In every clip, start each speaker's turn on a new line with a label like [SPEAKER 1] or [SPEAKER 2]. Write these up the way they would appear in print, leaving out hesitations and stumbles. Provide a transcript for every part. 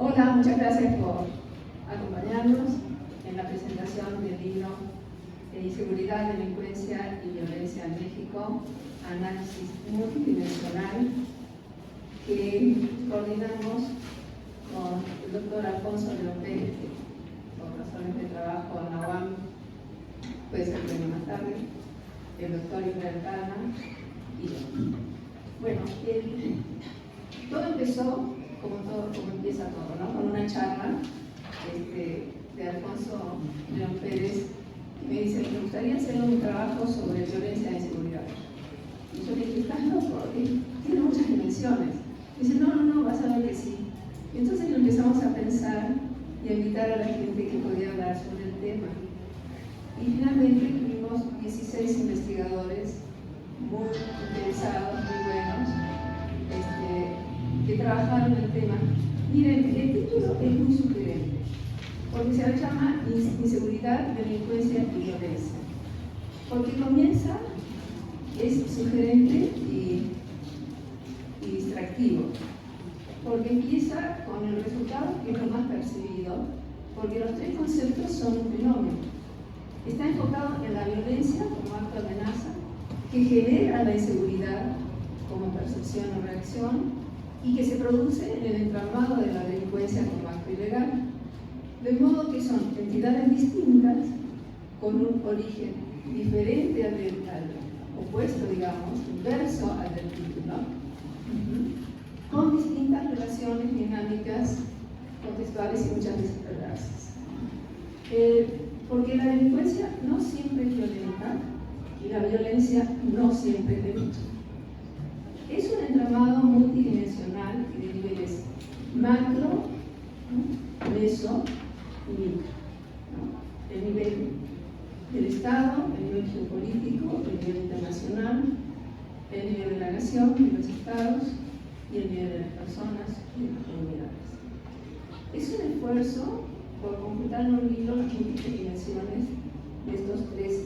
[SPEAKER 1] Hola, muchas gracias por acompañarnos en la presentación del libro Inseguridad, Delincuencia y Violencia en México, análisis multidimensional, que coordinamos con el doctor Alfonso León Pérez, que por razones de trabajo en la UAM puede ser premio más tarde, el doctor Israel Calma y yo. Bueno, todo empezó como empieza todo, ¿no? Con una charla de Alfonso León Pérez, que me dice: me gustaría hacer un trabajo sobre violencia e inseguridad. Y yo le dije: estás loco, tiene muchas dimensiones. Y dice: no, vas a ver que sí. Y entonces empezamos a pensar y a invitar a la gente que podía hablar sobre el tema. Y finalmente tuvimos 16 investigadores muy interesados, muy buenos, que trabajaron el tema. Miren, el título es muy sugerente, porque se llama Inseguridad, Delincuencia y Violencia. Porque comienza, es sugerente y distractivo, porque empieza con el resultado que es lo más percibido, porque los tres conceptos son un fenómeno. Está enfocado en la violencia como acto de amenaza, que genera la inseguridad como percepción o reacción, y que se produce en el entramado de la delincuencia como acto ilegal. De modo que son entidades distintas, con un origen diferente al opuesto, digamos, inverso al del título, con distintas relaciones dinámicas, contextuales y muchas veces perversas. Porque la delincuencia no siempre es violenta y la violencia no siempre es delito. Es un entramado multidimensional y de niveles macro, meso y micro. El nivel del Estado, el nivel geopolítico, el nivel internacional, el nivel de la nación, de los estados y el nivel de las personas y de las comunidades. Es un esfuerzo por computar en un libro las múltiples dimensiones de estos tres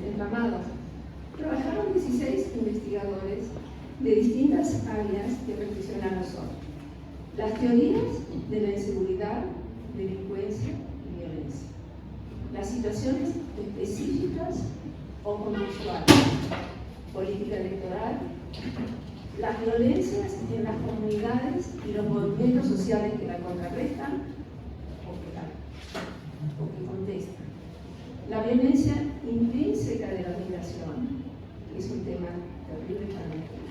[SPEAKER 1] entramados. Trabajaron 16 investigadores de distintas áreas que reflexionaron sobre las teorías de la inseguridad, delincuencia y violencia, las situaciones específicas o contextuales, política electoral, las violencias en las comunidades y los movimientos sociales que la contrarrestan o que contestan, la violencia intrínseca de la migración, que es un tema terrible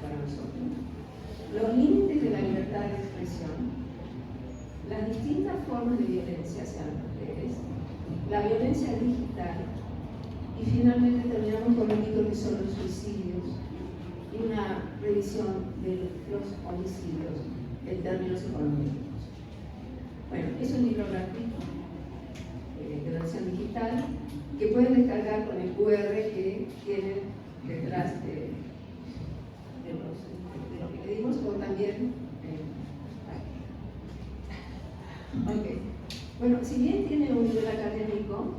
[SPEAKER 1] para nosotros, los límites de la libertad de expresión, las distintas formas de violencia hacia las mujeres, la violencia digital, y finalmente terminamos con un libro que son los suicidios y una revisión de los homicidios en términos económicos. Bueno, es un libro gratuito de versión digital que pueden descargar con el QR que tienen detrás de lo que le dimos, o también okay. Bueno, si bien tiene un nivel académico,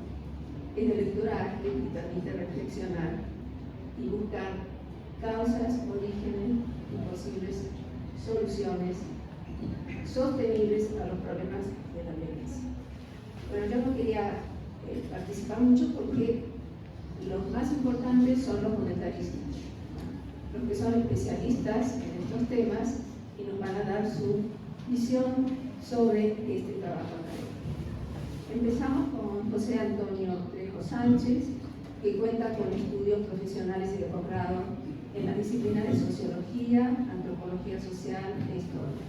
[SPEAKER 1] es de lectura ágil y permite reflexionar y buscar causas, orígenes y posibles soluciones sostenibles a los problemas de la violencia. Bueno, yo no quería participar mucho porque los más importantes son los comentaristas, los que son especialistas en estos temas y nos van a dar su visión sobre este trabajo académico. Empezamos con José Antonio Trejo Sánchez, que cuenta con estudios profesionales y de posgrado en las disciplinas de sociología, antropología social e historia.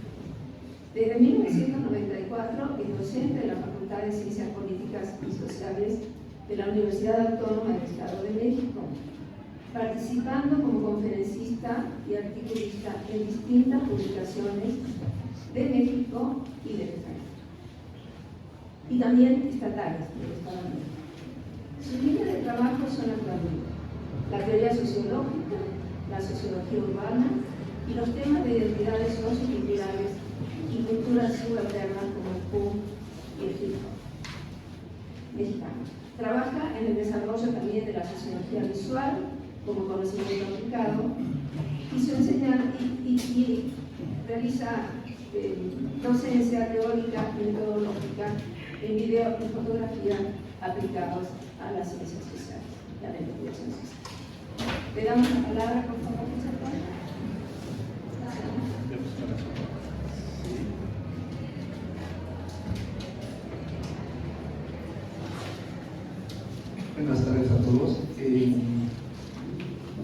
[SPEAKER 1] Desde 1994 es docente de la Facultad de Ciencias Políticas y Sociales de la Universidad Autónoma del Estado de México, participando como conferencista y articulista en distintas publicaciones de México y del extranjero, y también estatales del Estado de México. Sus líneas de trabajo son actualmente la teoría sociológica, la sociología urbana y los temas de identidades socioculturales y culturas subalternas como el punk y el hip hop mexicano. Trabaja en el desarrollo también de la sociología visual como conocimiento aplicado y realiza docencia teórica, metodológica, en video y fotografía aplicados a las ciencias sociales, a la investigación social. Le damos la palabra, por favor, conceptual.
[SPEAKER 2] Buenas tardes a todos.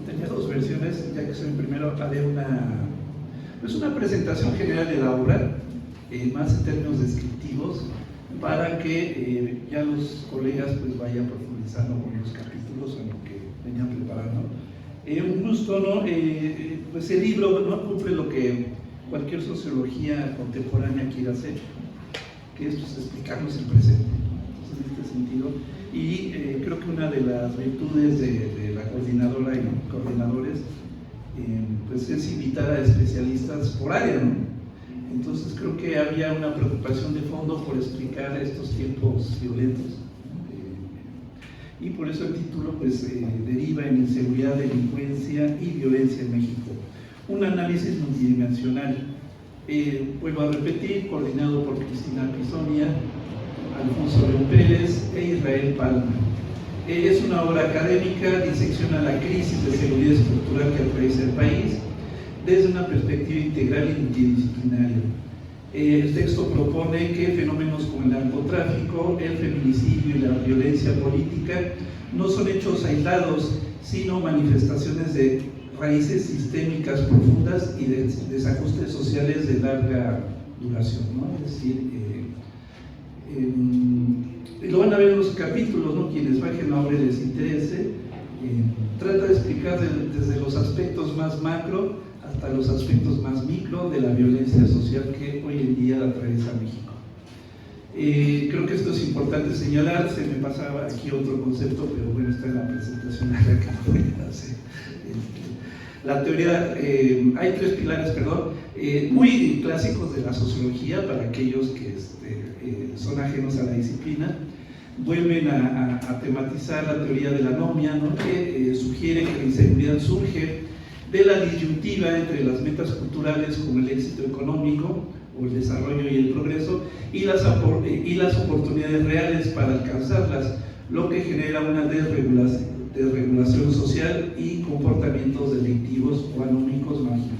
[SPEAKER 2] Tenía dos versiones, ya que soy primero, haré una presentación general de la obra, más en términos descriptivos, para que ya los colegas pues vayan profundizando con los capítulos en lo que venían preparando. Un gusto, ¿no? Pues el libro no cumple lo que cualquier sociología contemporánea quiere hacer, que es pues, explicarnos el presente. Entonces, en este sentido, y creo que una de las virtudes de la coordinadora y coordinadores pues es invitar a especialistas por área, ¿no? Entonces creo que había una preocupación de fondo por explicar estos tiempos violentos, y por eso el título pues deriva en inseguridad, delincuencia y violencia en México, un análisis multidimensional. Vuelvo a repetir, coordinado por Cristina Pisonia, Alfonso León Pérez e Israel Palma. Es una obra académica, disecciona la crisis de seguridad estructural que atraviesa el país desde una perspectiva integral y multidisciplinaria. El texto propone que fenómenos como el narcotráfico, el feminicidio y la violencia política no son hechos aislados, sino manifestaciones de raíces sistémicas profundas y de desajustes sociales de larga duración, ¿no? Es decir, lo van a ver en los capítulos, ¿no? Quienes bajen la obra y les interese, trata de explicar desde los aspectos más macro hasta los aspectos más micro de la violencia social que hoy en día atraviesa México. Creo que esto es importante señalar. Se me pasaba aquí otro concepto, pero bueno, está en la presentación que voy a hacer. La teoría, hay tres pilares, muy clásicos de la sociología para aquellos que son ajenos a la disciplina. Vuelven a tematizar la teoría de la anomia, ¿no? Que sugiere que la inseguridad surge de la disyuntiva entre las metas culturales como el éxito económico o el desarrollo y el progreso y las oportunidades reales para alcanzarlas, lo que genera una desregulación social y comportamientos delictivos o anómicos marginales.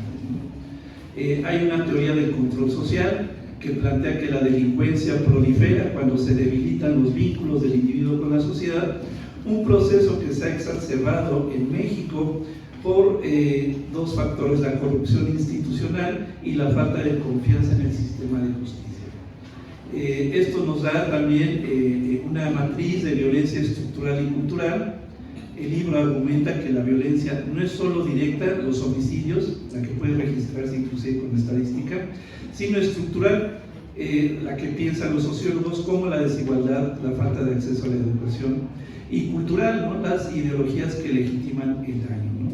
[SPEAKER 2] Hay una teoría del control social que plantea que la delincuencia prolifera cuando se debilitan los vínculos del individuo con la sociedad, un proceso que se ha exacerbado en México por dos factores: la corrupción institucional y la falta de confianza en el sistema de justicia. Esto nos da también una matriz de violencia estructural y cultural. El libro argumenta que la violencia no es solo directa, los homicidios, la que puede registrarse inclusive con estadística, sino estructural, la que piensan los sociólogos como la desigualdad, la falta de acceso a la educación, y cultural, ¿no? Las ideologías que legitiman el daño, ¿no?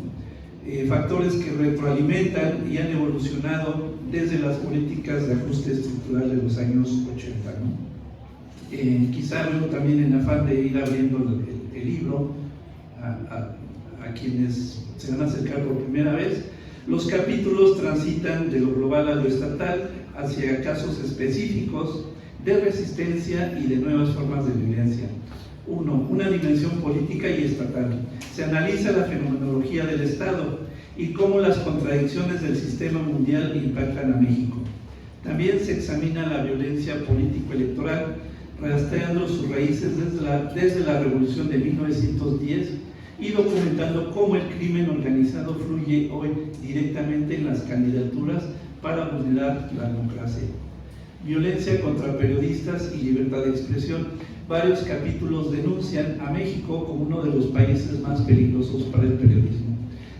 [SPEAKER 2] Factores que retroalimentan y han evolucionado desde las políticas de ajuste estructural de los años 80, ¿no? Quizá luego también en afán de ir abriendo el libro a quienes se van a acercar por primera vez, los capítulos transitan de lo global a lo estatal hacia casos específicos de resistencia y de nuevas formas de violencia. Uno, una dimensión política y estatal. Se analiza la fenomenología del Estado y cómo las contradicciones del sistema mundial impactan a México. También se examina la violencia político-electoral, rastreando sus raíces desde la Revolución de 1910 y documentando cómo el crimen organizado fluye hoy directamente en las candidaturas para vulnerar la democracia. Violencia contra periodistas y libertad de expresión. Varios capítulos denuncian a México como uno de los países más peligrosos para el periodismo,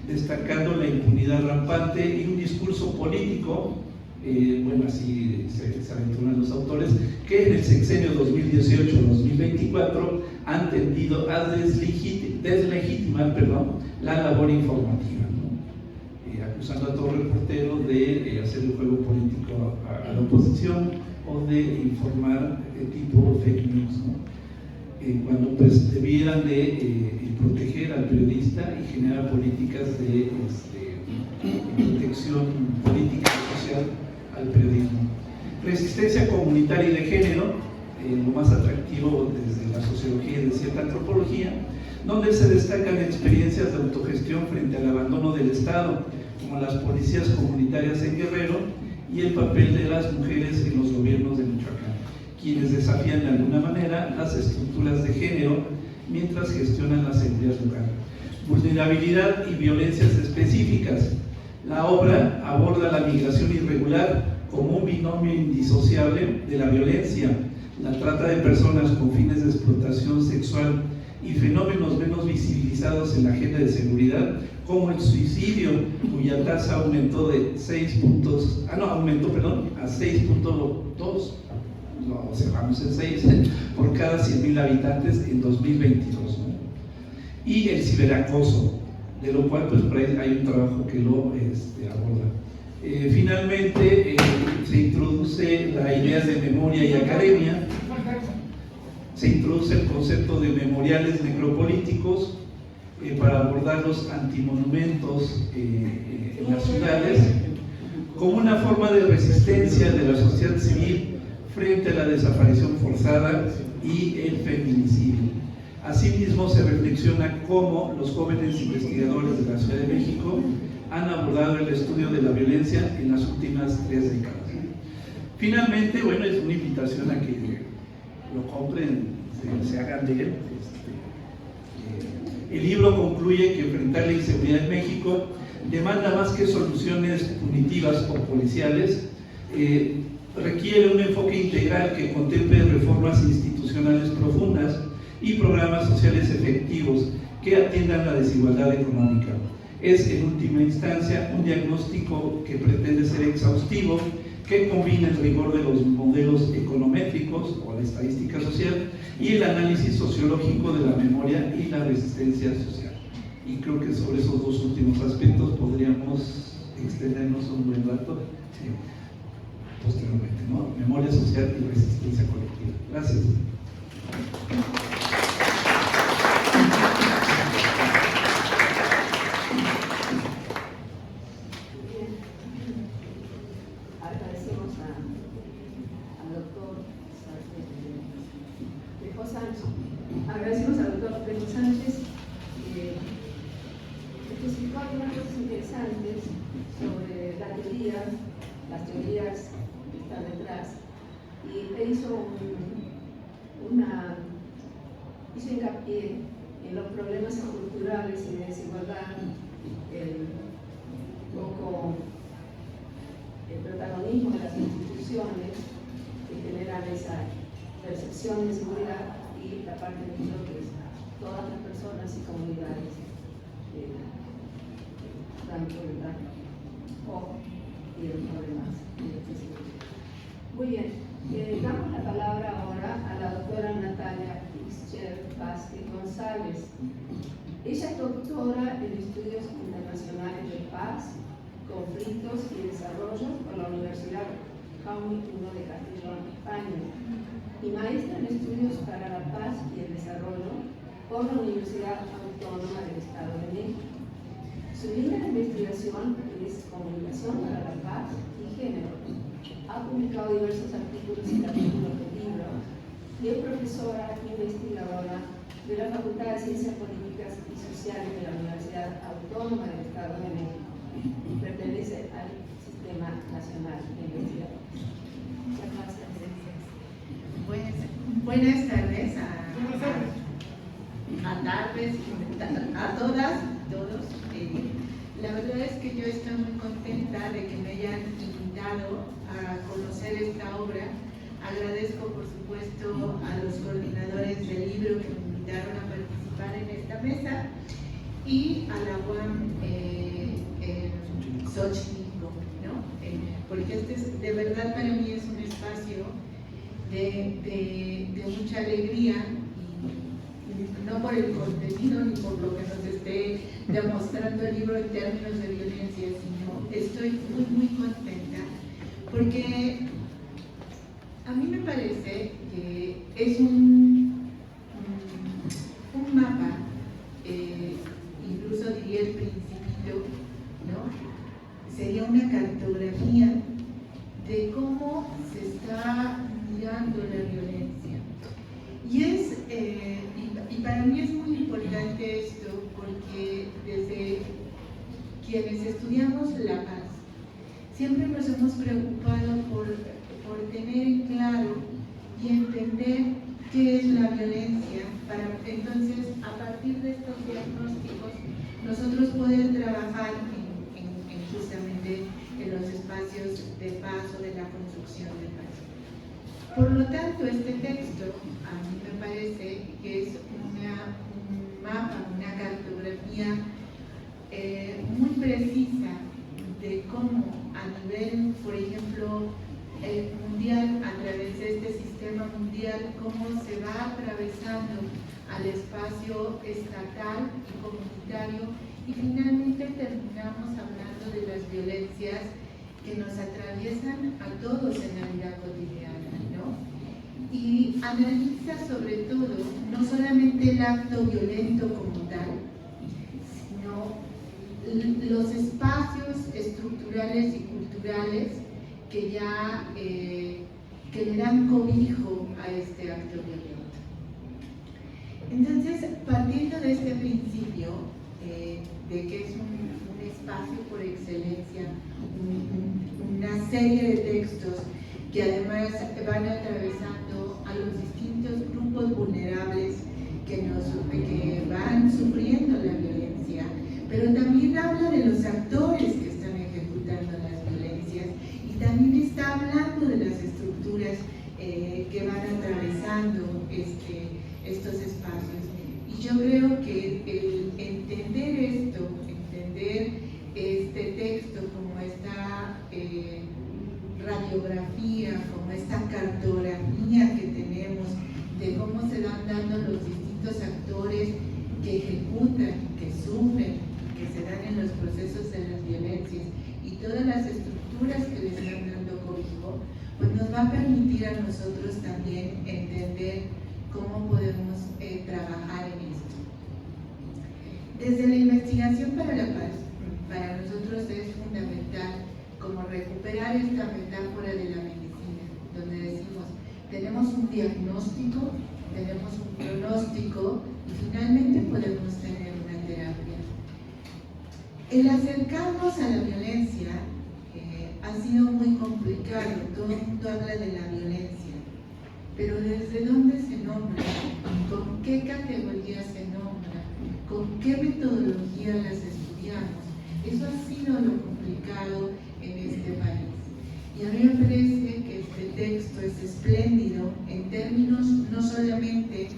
[SPEAKER 2] destacando la impunidad rampante y un discurso político, bueno, así se aventuran los autores, que en el sexenio 2018-2024 han tendido a deslegitimar la labor informativa, ¿no? Acusando a todo reportero de hacer un juego político a la oposición o de informar tipo fake news, ¿no? Cuando pues debieran de proteger al periodista y generar políticas de protección política y social al periodismo. Resistencia comunitaria y de género, lo más atractivo desde la sociología y de cierta antropología, donde se destacan experiencias de autogestión frente al abandono del Estado, como las policías comunitarias en Guerrero y el papel de las mujeres en los gobiernos de Michoacán, quienes desafían de alguna manera las estructuras de género mientras gestionan la seguridad local. Vulnerabilidad y violencias específicas. La obra aborda la migración irregular como un binomio indisociable de la violencia, la trata de personas con fines de explotación sexual y fenómenos menos visibilizados en la agenda de seguridad, como el suicidio, cuya tasa aumentó de 6.2, a 6.2, lo cerramos en 6, por cada 100.000 habitantes en 2022, ¿no? Y el ciberacoso, de lo cual pues por ahí hay un trabajo que lo aborda. Finalmente se introduce la idea de memoria y academia, se introduce el concepto de memoriales necropolíticos para abordar los antimonumentos en las ciudades como una forma de resistencia de la sociedad civil frente a la desaparición forzada y el feminicidio. Asimismo, se reflexiona cómo los jóvenes investigadores de la Ciudad de México han abordado el estudio de la violencia en las últimas 3 décadas. Finalmente, bueno, es una invitación a que lo compren, se hagan de él. El libro concluye que enfrentar la inseguridad en México demanda más que soluciones punitivas o policiales, requiere un enfoque integral que contemple reformas institucionales profundas y programas sociales efectivos que atiendan la desigualdad económica. Es, en última instancia, un diagnóstico que pretende ser exhaustivo, que combina el rigor de los modelos econométricos o la estadística social y el análisis sociológico de la memoria y la resistencia social. Y creo que sobre esos dos últimos aspectos podríamos extendernos un buen rato posteriormente, ¿no? Memoria social y resistencia colectiva. Gracias.
[SPEAKER 1] Agradecemos al doctor Trejo Sánchez, que explicó algunas cosas interesantes sobre la teoría, las teorías que están detrás, y hizo hincapié en los problemas estructurales y de desigualdad, el protagonismo de las instituciones que generan esa percepción de seguridad, y la parte de lo que es todas las personas y comunidades dan cuenta y los problemas. Muy bien, damos la palabra ahora a la doctora Natalia Vázquez González. Ella es doctora en Estudios Internacionales de Paz, Conflictos y Desarrollo por la Universidad Jaume I de Castellón, España, y maestra en Estudios para la Paz y el Desarrollo por la Universidad Autónoma del Estado de México. Su línea de investigación es Comunicación para la Paz y Género. Ha publicado diversos artículos y capítulos de libros y es profesora investigadora de la Facultad de Ciencias Políticas y Sociales de la Universidad Autónoma del Estado de México y pertenece al Sistema Nacional de Investigadores. Muchas gracias.
[SPEAKER 3] Buenas tardes a todas, todos. La verdad es que yo estoy muy contenta de que me hayan invitado a conocer esta obra. Agradezco, por supuesto, a los coordinadores del libro que me invitaron a participar en esta mesa y a la UAM Xochimilco, ¿no? Porque de verdad para mí es un espacio de mucha alegría, y no por el contenido ni por lo que nos esté demostrando el libro en términos de violencia, sino estoy muy, muy contenta porque a mí me parece que es un mapa, incluso diría el Principito, ¿no? Sería una cartografía de cómo se está mirando la violencia. Y para mí es muy importante esto porque desde quienes estudiamos la paz siempre nos hemos preocupado por tener en claro y entender qué es la violencia, para entonces a partir de estos diagnósticos nosotros poder trabajar justamente en los espacios de paz o de la construcción de paz. Por lo tanto, este texto a mí me parece que es un mapa, una cartografía muy precisa de cómo a nivel, por ejemplo, mundial, a través de este sistema mundial, cómo se va atravesando al espacio estatal y comunitario, y finalmente terminamos hablando de las violencias que nos atraviesan a todos en la vida cotidiana, ¿no? Y analiza sobre todo no solamente el acto violento como tal, sino los espacios estructurales y culturales que ya que le dan cobijo a este acto violento. Entonces, partiendo de este principio de que es un espacio por excelencia, una serie de textos que además van atravesando a los distintos grupos vulnerables que van sufriendo la violencia, pero también habla de los actores que están ejecutando las violencias y también está hablando de las estructuras que van atravesando estos espacios. Y yo creo que el entender esto, entender este texto como esta radiografía, como esta cartografía que tenemos de cómo se van dando los distintos actores que ejecutan, que sufren, que se dan en los procesos de las violencias y todas las estructuras que les están dando cobijo, pues nos va a permitir a nosotros también entender cómo podemos trabajar en esto. Desde la investigación para la paz, para nosotros es fundamental como recuperar esta metáfora de la medicina, donde decimos, tenemos un diagnóstico, tenemos un pronóstico y finalmente podemos tener una terapia. El acercarnos a la violencia ha sido muy complicado. Todo el mundo habla de la violencia, pero ¿desde dónde se nombra? ¿Con qué categoría se nombra? ¿Con qué metodología las estudiamos? Eso ha sido lo complicado en este país. Y a mí me parece que este texto es espléndido en términos no solamente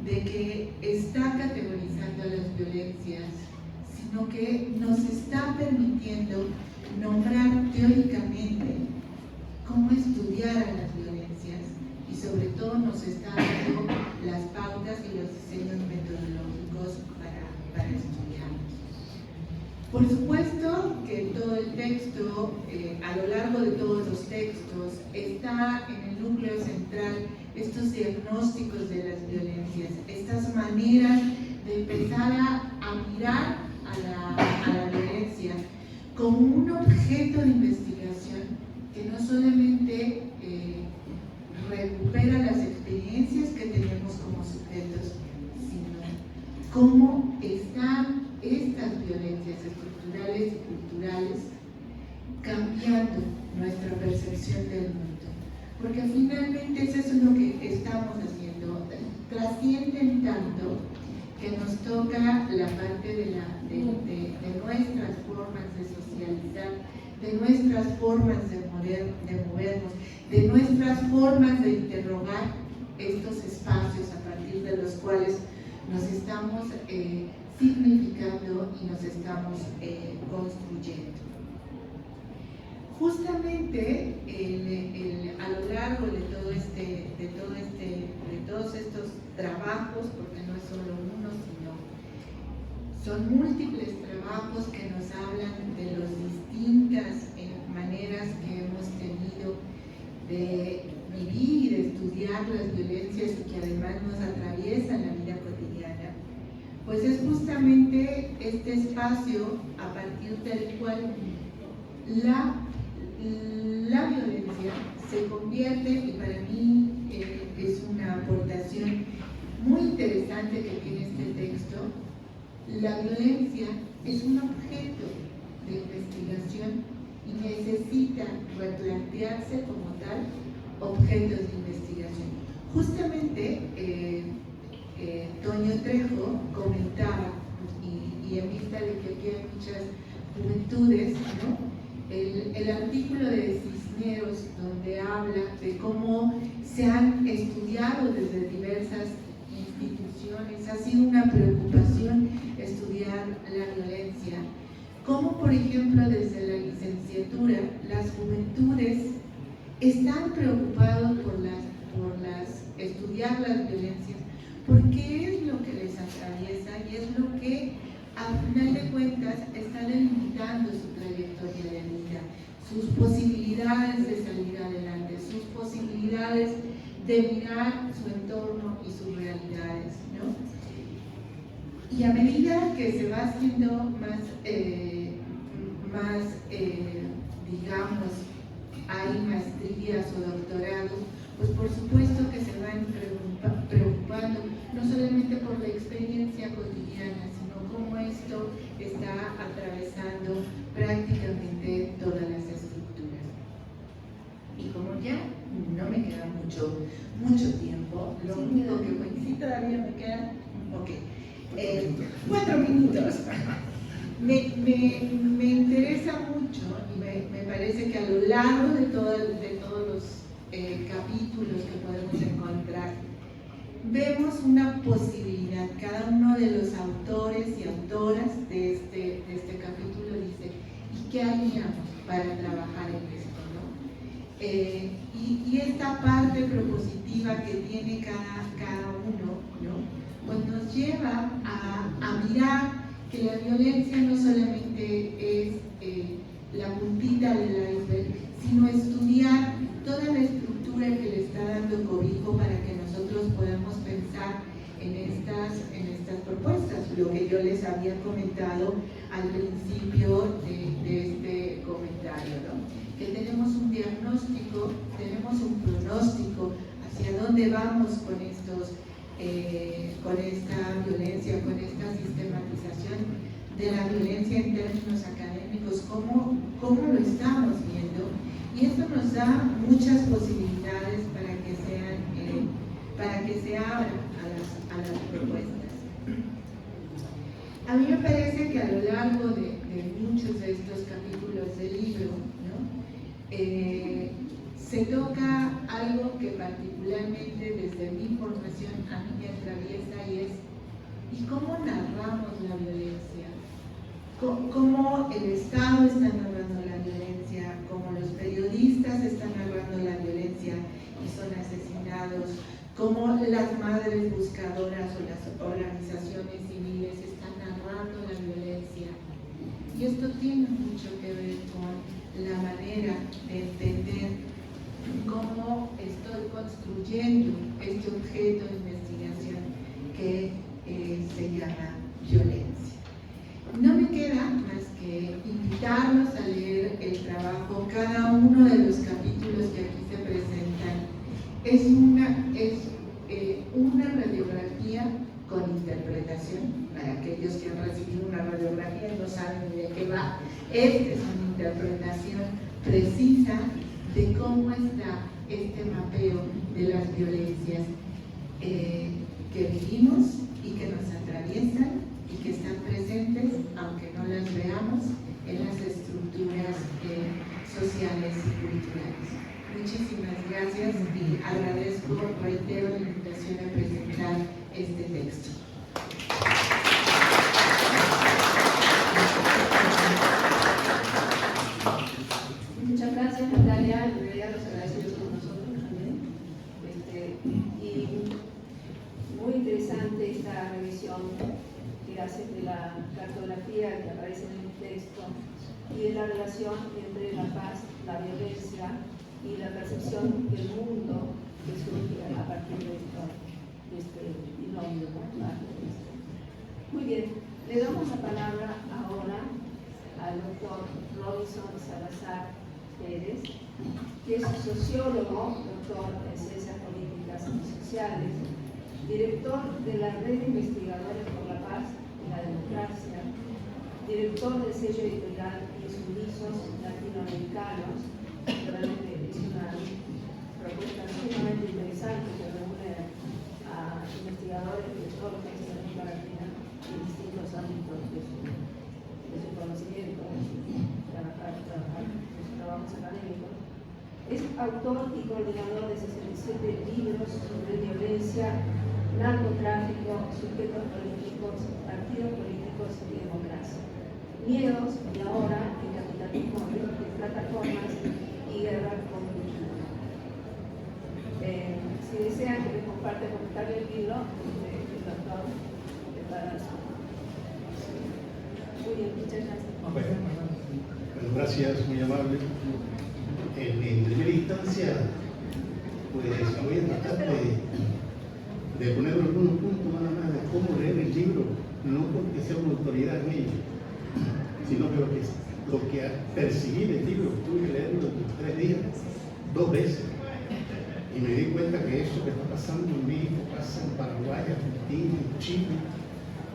[SPEAKER 3] de que está categorizando las violencias, sino que nos está permitiendo nombrar teóricamente cómo estudiar a las violencias y sobre todo nos está dando las pautas y los diseños metodológicos para estudiarlos. Por supuesto que todo el texto, a lo largo de todos los textos, está en el núcleo central estos diagnósticos de las violencias, estas maneras de empezar a mirar a la violencia como un objeto de investigación que no solamente recupera las experiencias que tenemos como sujetos, sino cómo están estas violencias estructurales y culturales cambiando nuestra percepción del mundo. Porque finalmente eso es lo que estamos haciendo, trascienden tanto que nos toca la parte de nuestras formas de socializar, de nuestras formas de movernos, de nuestras formas de interrogar estos espacios a partir de los cuales nos estamos significando y nos estamos construyendo. Justamente a lo largo de todos estos trabajos, porque no es solo uno, sino son múltiples trabajos que nos hablan de las distintas maneras que hemos tenido de vivir y de estudiar las violencias y que además nos atraviesan la vida cotidiana, pues es justamente este espacio a partir del cual la violencia se convierte, y para mí es una aportación muy interesante que tiene este texto, la violencia es un objeto de investigación y necesita replantearse como tal objetos de investigación. Justamente Toño Trejo comentaba, y en vista de que aquí hay muchas juventudes, ¿no? El artículo de Cisneros, donde habla de cómo se han estudiado desde diversas instituciones, ha sido una preocupación estudiar la violencia, como por ejemplo desde la licenciatura las juventudes están preocupados por estudiar las violencias, porque es lo que les atraviesa y es lo que al final de cuentas está delimitando su trayectoria de vida, sus posibilidades de salir adelante, sus posibilidades de mirar su entorno y sus realidades, ¿no? Y a medida que se va haciendo digamos, hay maestrías o doctorados, pues por supuesto que se van preocupando no solamente por la experiencia cotidiana, sino cómo esto está atravesando prácticamente todas las estructuras. Y como ya no me queda mucho tiempo, lo único que sí todavía me queda, 4 minutos. Me interesa mucho y me parece que a lo largo de todos los capítulos que podemos encontrar, vemos una posibilidad. Cada uno de los autores y autoras de este capítulo dice, ¿y qué haríamos para trabajar en esto, no? Y esta parte propositiva que tiene cada uno, ¿no? Pues nos lleva a mirar que la violencia no solamente es la puntita del iceberg, sino estudiar toda la estructura que le está dando cobijo para que nosotros podamos pensar en estas propuestas, lo que yo les había comentado al principio de este comentario, ¿no? Que tenemos un diagnóstico, tenemos un pronóstico hacia dónde vamos con esta violencia, con esta sistematización de la violencia en términos académicos, cómo lo estamos viendo, y esto nos da muchas posibilidades para que se abran a las propuestas. A mí me parece que a lo largo de muchos de estos capítulos del libro, ¿no? Se toca algo que particularmente desde mi formación a mí me atraviesa, y cómo narramos la violencia, cómo el Estado está narrando la violencia, cómo los periodistas están narrando la violencia y son asesinados, cómo las madres buscadoras o las organizaciones civiles están narrando la violencia. Y esto tiene mucho que ver con la manera de entender cómo estoy construyendo este objeto de investigación que se llama violencia. No me queda más que invitarlos a leer el trabajo. Cada uno de los capítulos que aquí se presentan es una radiografía con interpretación. Para aquellos que han recibido una radiografía y no saben ni de qué va, esta es una interpretación precisa de cómo está este mapeo de las violencias que vivimos y que nos atraviesan y que están presentes, aunque no las veamos, en las estructuras sociales y culturales. Muchísimas gracias y agradezco, reitero la invitación a presentar este texto.
[SPEAKER 1] Muchas gracias, Natalia. En realidad los agradecidos con nosotros también. Y muy interesante esta revisión que hace de la cartografía que aparece en el texto y de la relación entre la paz, la violencia y la percepción del mundo que surge a partir de este binomio. Muy bien, le damos la palabra ahora al doctor Robinson Salazar, Pérez, que es sociólogo, doctor en Ciencias Políticas y Sociales, director de la Red de Investigadores por la Paz y la Democracia, director del sello editorial Insummisos Latinoamericanos. Realmente es una propuesta sumamente interesante que reúne a investigadores de todo lo que es América Latina en distintos ámbitos de su conocimiento, de sus trabajos académicos. Es autor y coordinador de 67 libros sobre violencia, narcotráfico, sujetos políticos, partidos políticos y democracia. Miedos y ahora el capitalismo de plataformas y guerra convencional. Si desean que les comparte comentar el libro, el doctor para su. Muy bien, muchas gracias.
[SPEAKER 4] Bueno, gracias, muy amable. En primera instancia, pues voy a tratar de poner algunos puntos nada más de cómo leer el libro, no porque sea una autoridad en ello, sino que lo que percibí del libro, tuve que leerlo en 3 días, 2 veces. Y me di cuenta que eso que está pasando en México pasa en Paraguay, Argentina, Chile,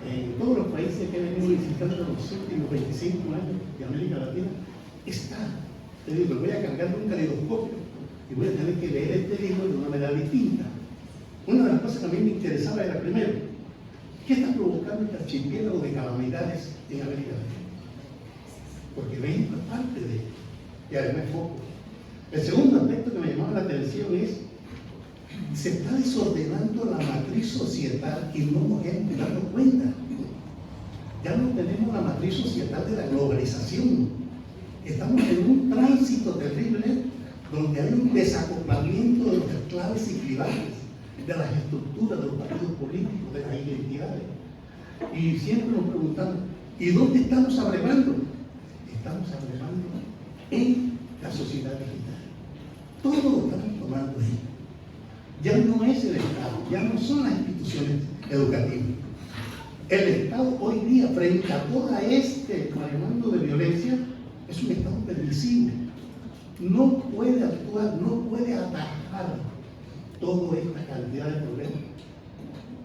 [SPEAKER 4] en todos los países que he venido visitando en los últimos 25 años de América Latina, está. Te digo, voy a cargar un caleidoscopio y voy a tener que leer este libro de una manera distinta. Una de las cosas que a mí me interesaba era, primero, ¿qué está provocando este archipiélago de calamidades en América Latina? Porque México es parte de ello, y además es poco. El segundo aspecto que me llamaba la atención es se está desordenando la matriz societal y no nos hemos dado cuenta. Ya no tenemos la matriz societal de la globalización. Estamos en un tránsito terrible donde hay un desacoplamiento de los esclavos y tribales, de las estructuras de los partidos políticos, de las identidades. Y siempre nos preguntamos, ¿y dónde estamos abrevando? Estamos abrevando en la sociedad digital. Todo lo estamos tomando ahí. Ya no es el Estado, ya no son las instituciones educativas. El Estado hoy día, frente a todo este maremoto de violencia, es un Estado permisivo. No puede actuar, no puede atajar toda esta cantidad de problemas.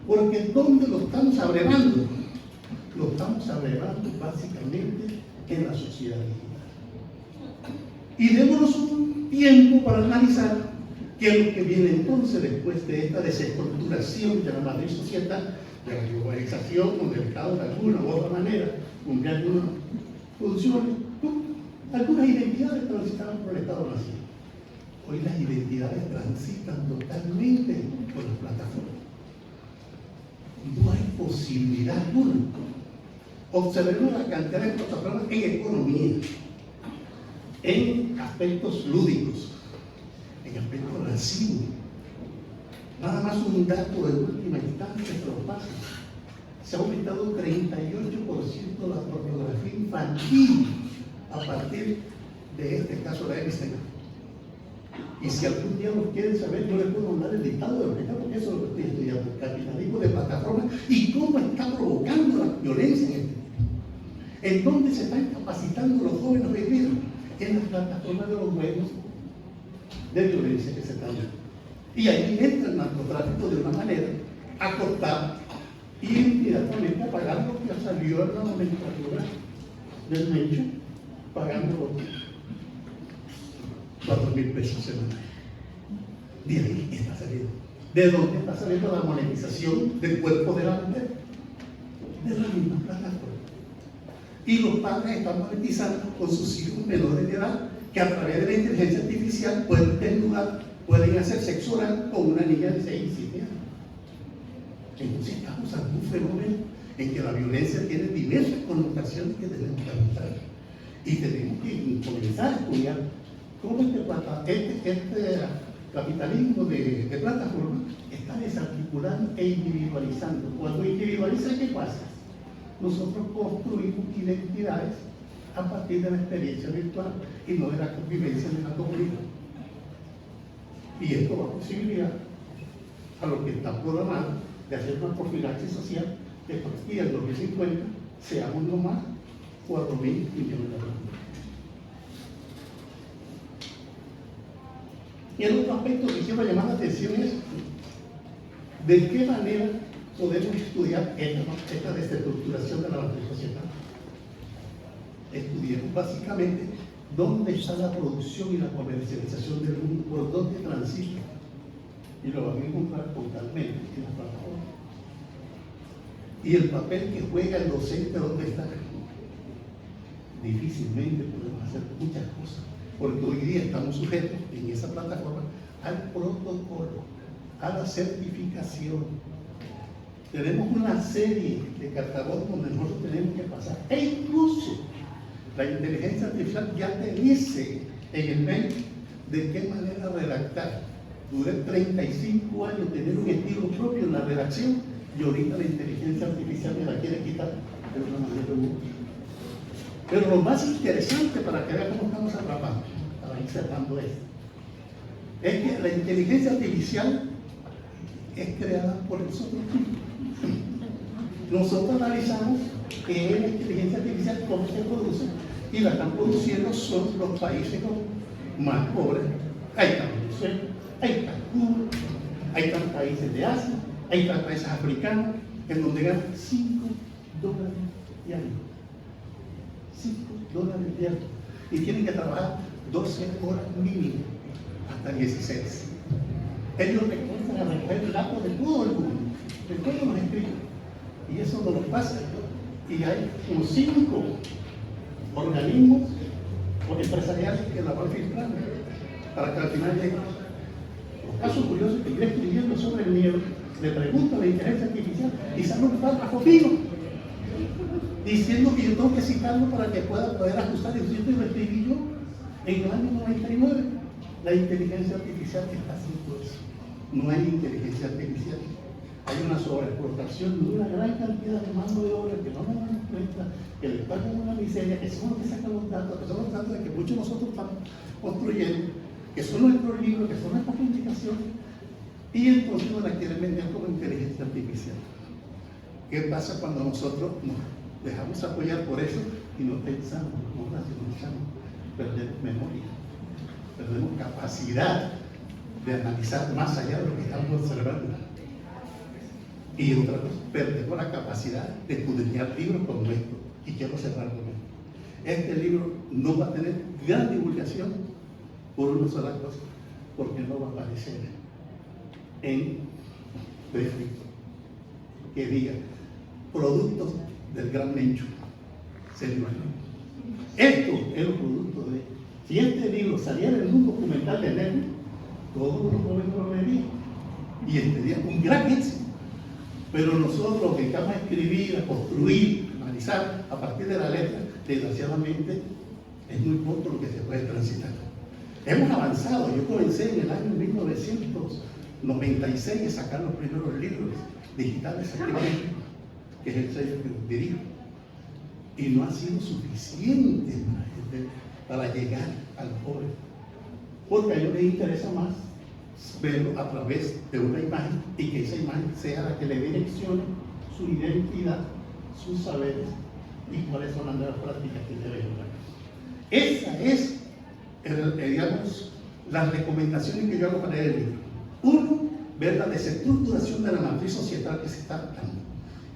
[SPEAKER 4] Porque ¿dónde lo estamos abrevando? Lo estamos abrevando básicamente en la sociedad digital. Y démonos un tiempo para analizar qué es lo que viene entonces después de esta desestructuración de la matriz societal, de la globalización, donde el Estado de alguna u otra manera cumple algunas funciones, algunas identidades transitaban por el Estado-Nación. Hoy las identidades transitan totalmente por las plataformas. No hay posibilidad alguna. Observemos la cantidad de plataformas en economía, en aspectos lúdicos, en aspectos lascivos. Nada más un dato de última instancia que lo pasa. Se ha aumentado 38% la pornografía infantil a partir de este caso de Einstein. Y si algún día lo quieren saber, yo les puedo mandar el listado de lo que está, porque eso es lo que estoy estudiando, el capitalismo de plataformas y cómo está provocando la violencia en este tiempo. ¿En dónde se están capacitando los jóvenes hoy día? En las plataformas de los juegos de violencia que se están dando. Y ahí entra el narcotráfico de una manera a cortar y inmediatamente a pagar lo que salió en la nomenclatura del Mencho, pagando 4,000 pesos semanales. De ahí está saliendo. ¿De dónde está saliendo la monetización del cuerpo de la mujer? De la misma plataforma. Y los padres están monetizando con sus hijos menores de edad que a través de la inteligencia artificial pueden desnudar, pueden hacer sexo oral con una niña de 6 y 7 años. Entonces estamos ante un fenómeno en que la violencia tiene diversas connotaciones que tenemos que abordar. Y tenemos que comenzar a estudiar cómo este capitalismo de plataforma está desarticulando e individualizando. Cuando individualiza, ¿qué pasa? Nosotros construimos identidades a partir de la experiencia virtual y no de la convivencia de la comunidad. Y esto va a posibilitar a lo que está programado de hacer una profilaxis social de que aquí en 2050 seamos no más 4,000 millones de personas. Y el otro aspecto que quiero llamar la atención es de qué manera podemos estudiar esta desestructuración de la matriz societal. Estudiemos básicamente dónde está la producción y la comercialización del mundo, por dónde transita. Y lo van a encontrar totalmente en la plataforma. Y el papel que juega el docente, ¿dónde está? Difícilmente podemos hacer muchas cosas, porque hoy día estamos sujetos en esa plataforma al protocolo, a la certificación. Tenemos una serie de cartabón donde nosotros tenemos que pasar, e incluso la inteligencia artificial ya te dice en el mail de qué manera redactar. Duré 35 años tener un estilo propio en la redacción y ahorita la inteligencia artificial me la quiere quitar de una manera u otra. Pero lo más interesante para que vean cómo estamos atrapando, para ir cerrando esto, es que la inteligencia artificial es creada por nosotros mismos. Nosotros analizamos que es la inteligencia artificial, cómo se produce, y la están produciendo son los países más pobres. Ahí está Venezuela, ahí está Cuba, ahí están países de Asia, ahí están países africanos, en donde ganan $5 diarios. $5 diarios. Y tienen que trabajar 12 horas mínimo, hasta 16. Ellos recomienzan a recoger datos de todo el mundo, de todos los escritos. Y eso no nos pasa. Y hay como 5 organismos o empresariales que la van filtrando para que al final lleguen. Los casos curiosos que yo escribiendo sobre el miedo, le pregunto a la inteligencia artificial y sale un párrafo fino diciendo que yo tengo que citarlo para que pueda poder ajustar el sitio y lo escribí yo en el año 99. La inteligencia artificial está haciendo eso. No hay inteligencia artificial. Hay una sobreexplotación de una gran cantidad de mano de obra que no me dan cuenta, que les pagan una miseria, que son los que sacan los datos, que son los datos de que muchos de nosotros estamos construyendo, que son nuestros libros, que son nuestras publicaciones, y entonces nos la quieren vender como inteligencia artificial. ¿Qué pasa cuando nosotros nos dejamos apoyar por eso y no pensamos, no racionalizamos? Perdemos memoria, perdemos capacidad de analizar más allá de lo que estamos observando. Y otra cosa, perdemos la capacidad de estudiar libros como esto. Y quiero cerrar con esto. Este libro no va a tener gran divulgación por una sola cosa, porque no va a aparecer en escrito que diga productos del gran Mencho. Esto es un producto de... Si este libro saliera en un documental de Netflix, todos los jóvenes lo verían y sería un gran éxito. Pero nosotros lo que vamos a escribir, a construir, a analizar a partir de la letra, desgraciadamente es muy poco lo que se puede transitar. Hemos avanzado. Yo comencé en el año 1996 a sacar los primeros libros digitales activamente, que es el sello que dirijo. Y no ha sido suficiente para llegar al joven, porque a ellos les interesa más verlo a través de una imagen y que esa imagen sea la que le direccione su identidad, sus saberes y cuáles son las nuevas prácticas que debe lograr. Esa es, digamos, las recomendaciones que yo hago para el libro. Uno, ver la desestructuración de la matriz societal que se está dando.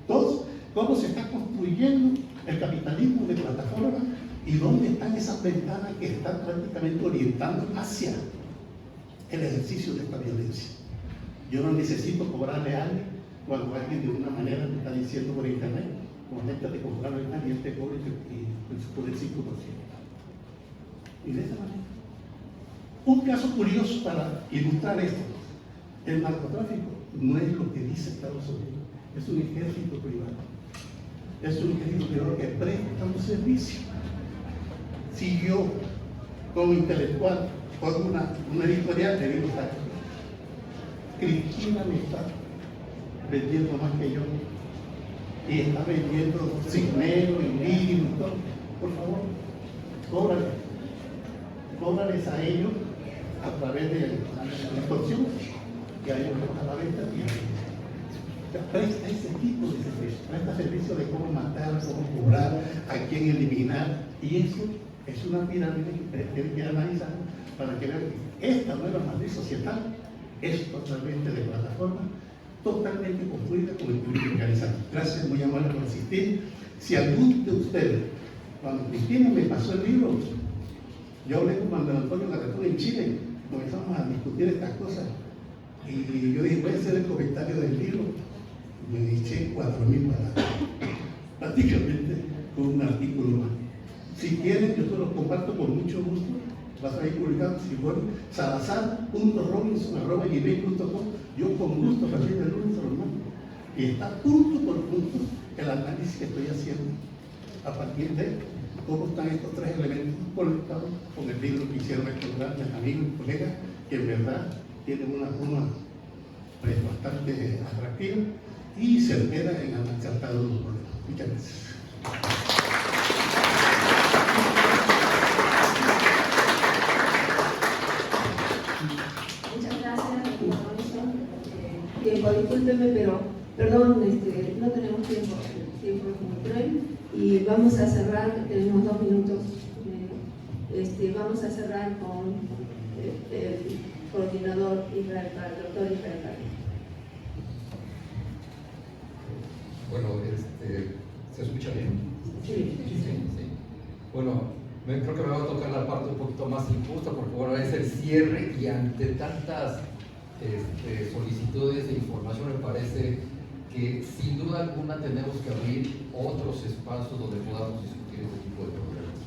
[SPEAKER 4] Dos, cómo se está construyendo el capitalismo de plataforma y dónde están esas ventanas que están prácticamente orientando hacia el ejercicio de esta violencia. Yo no necesito cobrarle a alguien cuando alguien de una manera me está diciendo por internet, conéctate con cobrarle a alguien y él te cobra por el 5%. Y de esa manera. Un caso curioso para ilustrar esto: el narcotráfico no es lo que dice Estados Unidos, es un ejército privado. Es un ejército privado que presta un servicio. Si yo, como intelectual, con una editorial, le digo, Cristina me está vendiendo más que yo y está vendiendo Cisnero y Mínimo y todo. Por favor, cóbrales a ellos a través de la extorsión que a ellos les da la venta y presta ese tipo de servicio, presta servicio de cómo matar, cómo cobrar, a quién eliminar, y eso es una pirámide que tienen que analizar para que vean Esta nueva matriz societal es totalmente de plataforma, totalmente construida con el público organizado. Gracias, muy amable por asistir. Si algún de ustedes, cuando Cristina me pasó el libro, yo hablé con Manuel Antonio Garretón en Chile, comenzamos a discutir estas cosas. Y yo dije, voy a hacer el comentario del libro. Me eché 4.000 palabras, prácticamente con un artículo más. Si quieren, yo se los comparto con mucho gusto. Va a ir publicado, si fueron salazar.robinson@gmail.com. Yo con gusto, a partir del lunes, hermano. Y está punto por punto el análisis que estoy haciendo a partir de cómo están estos tres elementos conectados con el libro que hicieron estos grandes amigos y colegas, que en verdad tienen una forma bastante atractiva y certera en analizar cada uno de los problemas. Muchas gracias.
[SPEAKER 1] Muchas gracias, doctor Robinson. Tiempo, discúlpeme, pero perdón, no tenemos tiempo es muy breve y vamos a cerrar, tenemos 2 minutos. Vamos a cerrar con el coordinador Israel Parra, el doctor Israel Parra.
[SPEAKER 5] Bueno, ¿se escucha bien?
[SPEAKER 1] Sí.
[SPEAKER 5] Sí. Bueno, creo que me va a tocar la parte un poquito más injusta porque bueno, es el cierre y ante tantas solicitudes de información me parece que sin duda alguna tenemos que abrir otros espacios donde podamos discutir este tipo de problemas.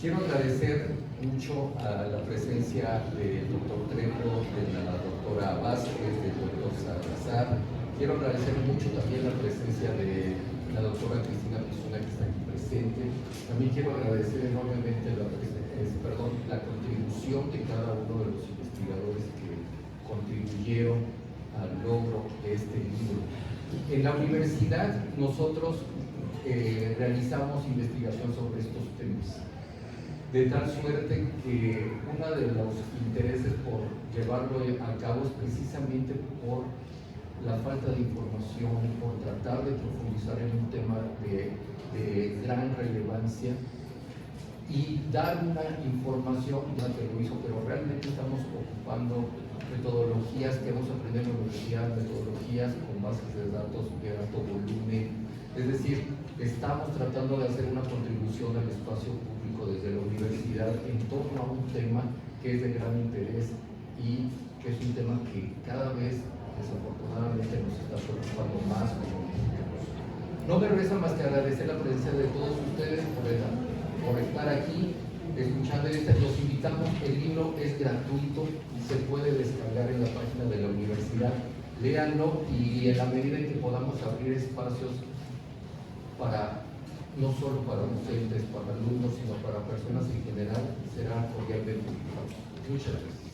[SPEAKER 5] Quiero agradecer mucho a la presencia del doctor Trejo, de la doctora Vázquez, del doctor Salazar. Quiero agradecer mucho también la presencia de la doctora Cristina Pizuna, que está aquí presente. También quiero agradecer enormemente la contribución de cada uno de los investigadores que contribuyeron al logro de este libro. En la universidad nosotros realizamos investigación sobre estos temas, de tal suerte que uno de los intereses por llevarlo a cabo es precisamente por la falta de información, por tratar de profundizar en un tema de gran relevancia y dar una información, ya que lo hizo, pero realmente estamos ocupando metodologías que hemos aprendido en la universidad, metodologías con bases de datos de alto volumen, es decir, estamos tratando de hacer una contribución al espacio público desde la universidad en torno a un tema que es de gran interés y que es un tema que cada vez desafortunadamente nos está preocupando más como mexicanos. No me resta más que agradecer la presencia de todos ustedes por estar aquí escuchando esto. Los invitamos, el libro es gratuito y se puede descargar en la página de la universidad. Léanlo y en la medida en que podamos abrir espacios para, no solo para docentes, para alumnos, sino para personas en general, será cordialmente invitado. Muchas gracias.